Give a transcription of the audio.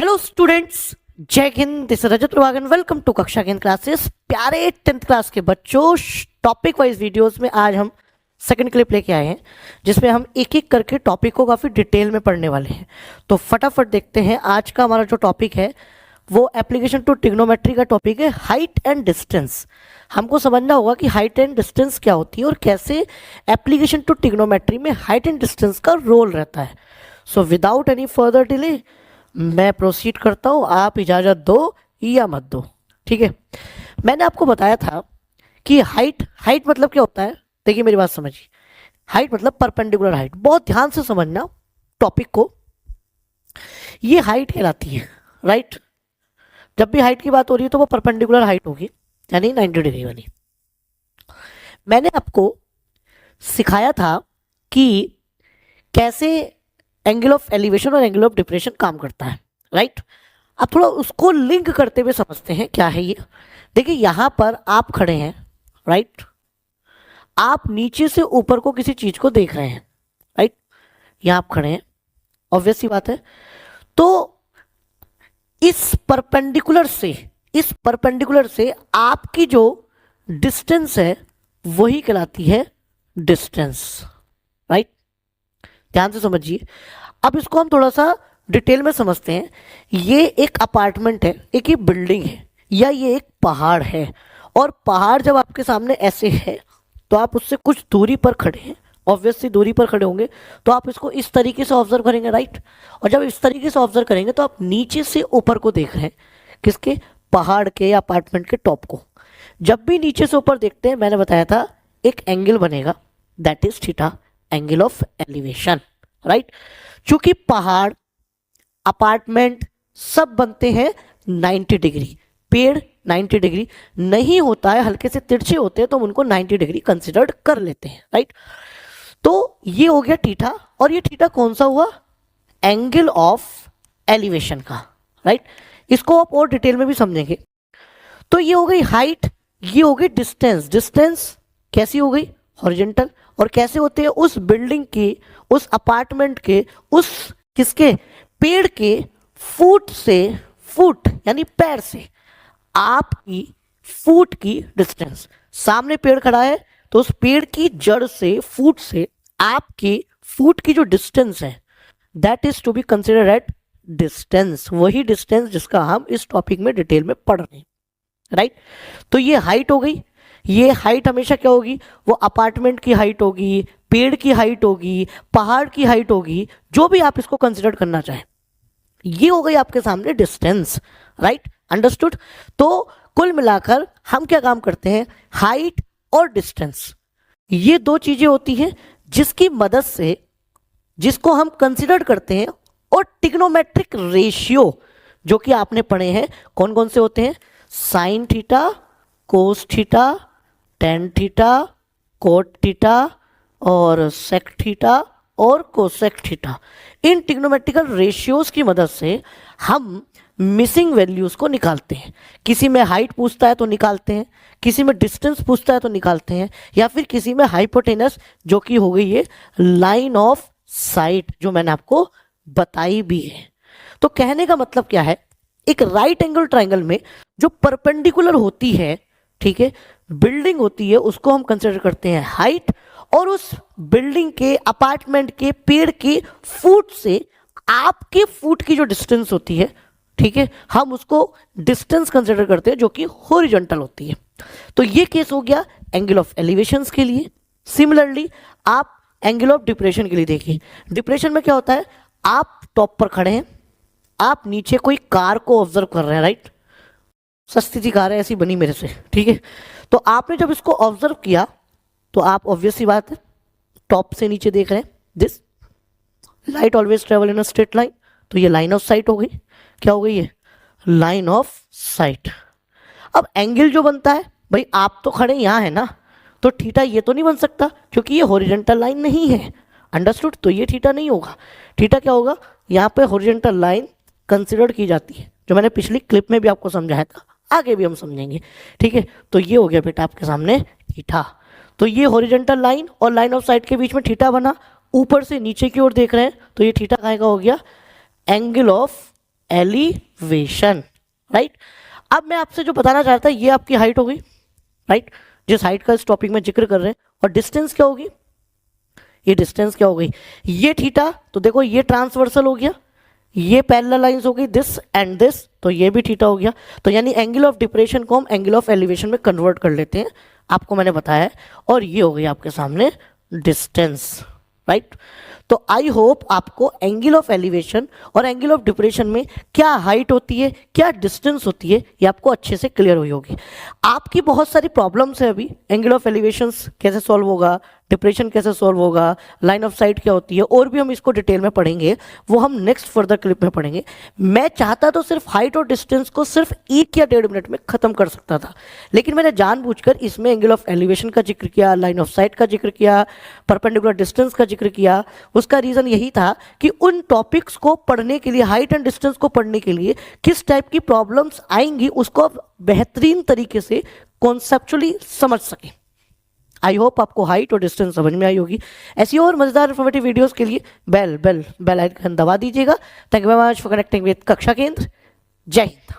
Hello students, जय हिंद। This is Rajat Prabhakar, welcome to कक्षा के क्लासेस। प्यारे 10th क्लास के बच्चों, टॉपिक वाइज वीडियोस में आज हम सेकंड क्लिप लेके आए हैं जिसमें हम एक एक करके टॉपिक को काफ़ी डिटेल में पढ़ने वाले हैं। तो फटाफट देखते हैं। आज का हमारा जो टॉपिक है वो एप्लीकेशन टू ट्रिग्नोमेट्री का टॉपिक है, हाइट एंड डिस्टेंस। हमको समझना होगा कि हाइट एंड डिस्टेंस क्या होती है और कैसे एप्लीकेशन टू ट्रिग्नोमेट्री में हाइट एंड डिस्टेंस का रोल रहता है। So without any further delay मैं प्रोसीड करता हूँ, आप इजाज़त दो या मत दो। ठीक है, मैंने आपको बताया था कि हाइट मतलब क्या होता है। देखिए मेरी बात समझिए, हाइट मतलब परपेंडिकुलर हाइट। बहुत ध्यान से समझना टॉपिक को। ये हाइट कहलाती है, राइट। जब भी हाइट की बात हो रही है तो वो परपेंडिकुलर हाइट होगी, यानी 90 डिग्री वाली। मैंने आपको सिखाया था कि कैसे एंगल ऑफ एलिवेशन और एंगल ऑफ डिप्रेशन काम करता है, राइट। अब थोड़ा उसको लिंक करते हुए समझते हैं क्या है ये। देखिए यहां पर आप खड़े हैं, राइट। आप नीचे से ऊपर को किसी चीज को देख रहे हैं, राइट। यहां आप खड़े हैं, ऑब्वियस सी बात है। तो इस परपेंडिकुलर से आपकी जो डिस्टेंस है वही कहलाती है डिस्टेंस, राइट। ध्यान से समझिए। अब इसको हम थोड़ा सा डिटेल में समझते हैं। ये एक अपार्टमेंट है, एक ये बिल्डिंग है, या ये एक पहाड़ है। और पहाड़ जब आपके सामने ऐसे है तो आप उससे कुछ दूरी पर खड़े हैं, ऑब्वियसली दूरी पर खड़े होंगे तो आप इसको इस तरीके से ऑब्जर्व करेंगे, राइट। और जब इस तरीके से ऑब्जर्व करेंगे तो आप नीचे से ऊपर को देख रहे हैं, किसके, पहाड़ के या अपार्टमेंट के टॉप को। जब भी नीचे से ऊपर देखते हैं, मैंने बताया था एक एंगल बनेगा, that is theta, angle of elevation, right. चूंकि पहाड़, अपार्टमेंट सब बनते हैं 90 डिग्री, पेड़ 90 डिग्री नहीं होता है, हल्के से तिरछे होते हैं तो हम उनको 90 डिग्री कंसिडर्ड कर लेते हैं, राइट। तो ये हो गया थीटा। और ये थीटा कौन सा हुआ, एंगल ऑफ एलिवेशन का, राइट। इसको आप और डिटेल में भी समझेंगे। तो ये हो गई हाइट, ये हो गई डिस्टेंस। डिस्टेंस कैसी हो गई, हॉरिजॉन्टल। और कैसे होते हैं, उस बिल्डिंग के, उस अपार्टमेंट के, उस किसके, पेड़ के फुट से, फुट यानी पैर से आपकी फुट की डिस्टेंस। सामने पेड़ खड़ा है तो उस पेड़ की जड़ से, फुट से आपके फुट की जो डिस्टेंस है that is to be considered at distance. वही डिस्टेंस जिसका हम इस टॉपिक में डिटेल में पढ़ रहे हैं, राइट। तो ये हाइट हो गई। ये हाइट हमेशा क्या होगी, वो अपार्टमेंट की हाइट होगी, पेड़ की हाइट होगी, पहाड़ की हाइट होगी, जो भी आप इसको कंसिडर करना चाहें। ये हो गई आपके सामने डिस्टेंस, राइट, अंडरस्टूड। तो कुल मिलाकर हम क्या काम करते हैं, हाइट और डिस्टेंस, ये दो चीजें होती हैं जिसकी मदद से, जिसको हम कंसिडर करते हैं। और ट्रिग्नोमेट्रिक रेशियो जो कि आपने पढ़े हैं, कौन कौन से होते हैं, sine theta, cos theta, tan theta, cot theta और सेक थीटा और कोसेक थीटा। इन ट्रिग्नोमेट्रिकल रेशियोज की मदद से हम मिसिंग वैल्यूज को निकालते हैं। किसी में हाइट पूछता है तो निकालते हैं, किसी में डिस्टेंस पूछता है तो निकालते हैं, या फिर किसी में हाइपोटेनस जो कि हो गई है लाइन ऑफ साइट, जो मैंने आपको बताई भी है। तो कहने का मतलब क्या है, एक राइट एंगल ट्राइंगल में जो परपेंडिकुलर होती है, ठीक है, बिल्डिंग होती है, उसको हम कंसिडर करते हैं हाइट। और उस बिल्डिंग के, अपार्टमेंट के, पेड़ के फुट से आपके फुट की जो डिस्टेंस होती है, ठीक है, हम उसको डिस्टेंस कंसिडर करते हैं जो कि हॉरिजॉन्टल होती है। तो ये केस हो गया एंगल ऑफ एलिवेशंस के लिए। सिमिलरली आप एंगल ऑफ डिप्रेशन के लिए देखिए। डिप्रेशन में क्या होता है, आप टॉप पर खड़े हैं, आप नीचे कोई कार को ऑब्जर्व कर रहे हैं, राइट। सस्ती सी कार है, ऐसी बनी मेरे से, ठीक है। तो आपने जब इसको ऑब्जर्व किया तो आप, ऑब्वियस सी बात है, टॉप से नीचे देख रहे हैं। This light always travel in a straight line, तो ये लाइन ऑफ साइट हो गई। क्या हो गई ये, लाइन ऑफ साइट। अब एंगल जो बनता है, भाई आप तो खड़े यहां है ना, तो थीटा ये तो नहीं बन सकता क्योंकि ये हॉरिजॉन्टल लाइन नहीं है, अंडरस्टूड। तो ये थीटा नहीं होगा। थीटा क्या होगा, यहाँ पे हॉरिजॉन्टल लाइन कंसिडर की जाती है, जो मैंने पिछली क्लिप में भी आपको समझाया था, आगे भी हम समझेंगे, ठीक है। तो ये हो गया बेटा आपके सामने थीटा। तो ये हॉरिजॉन्टल लाइन और लाइन ऑफ साइट के बीच में थीटा बना, ऊपर से नीचे की ओर देख रहे हैं तो ये थीटा कहाँ का हो गया, एंगल ऑफ एलिवेशन, राइट। अब मैं आपसे जो बताना चाहता था, ये आपकी हाइट हो गई, राइट, जिस हाइट का इस टॉपिक में जिक्र कर रहे हैं। और डिस्टेंस क्या होगी, ये डिस्टेंस क्या हो गई, ये थीटा। तो देखो ये ट्रांसवर्सल हो गया, ये पैरेलल लाइंस हो गई दिस एंड दिस, तो ये भी थीटा हो गया। तो यानी एंगल ऑफ डिप्रेशन को हम एंगल ऑफ एलिवेशन में कन्वर्ट कर लेते हैं, आपको मैंने बताया है। और ये हो गई आपके सामने डिस्टेंस, राइट। तो आई होप आपको एंगल ऑफ एलिवेशन और एंगल ऑफ डिप्रेशन में क्या हाइट होती है, क्या डिस्टेंस होती है, ये आपको अच्छे से क्लियर हुई होगी। आपकी बहुत सारी प्रॉब्लम्स है अभी, एंगल ऑफ एलिवेशन कैसे सॉल्व होगा, डिप्रेशन कैसे सॉल्व होगा, लाइन ऑफ साइट क्या होती है, और भी हम इसको डिटेल में पढ़ेंगे, वो हम नेक्स्ट फर्दर क्लिप में पढ़ेंगे। मैं चाहता तो सिर्फ हाइट और डिस्टेंस को सिर्फ 1 या 1.5 मिनट में खत्म कर सकता था, लेकिन मैंने जानबूझकर इसमें एंगल ऑफ एलिवेशन का जिक्र किया, लाइन ऑफ साइट का जिक्र किया, परपेंडिकुलर डिस्टेंस का जिक्र किया। उसका रीजन यही था कि उन टॉपिक्स को पढ़ने के लिए, हाइट एंड डिस्टेंस को पढ़ने के लिए किस टाइप की प्रॉब्लम्स आएंगी उसको आप बेहतरीन तरीके से कॉन्सेप्चुअली समझ सकें। आई होप आपको हाइट और डिस्टेंस समझ में आई होगी। ऐसी और मजेदार इन्फॉर्मेटिव वीडियोस के लिए बेल आइकन दबा दीजिएगा। Thank you very much for connecting with कक्षा केंद्र। जय हिंद।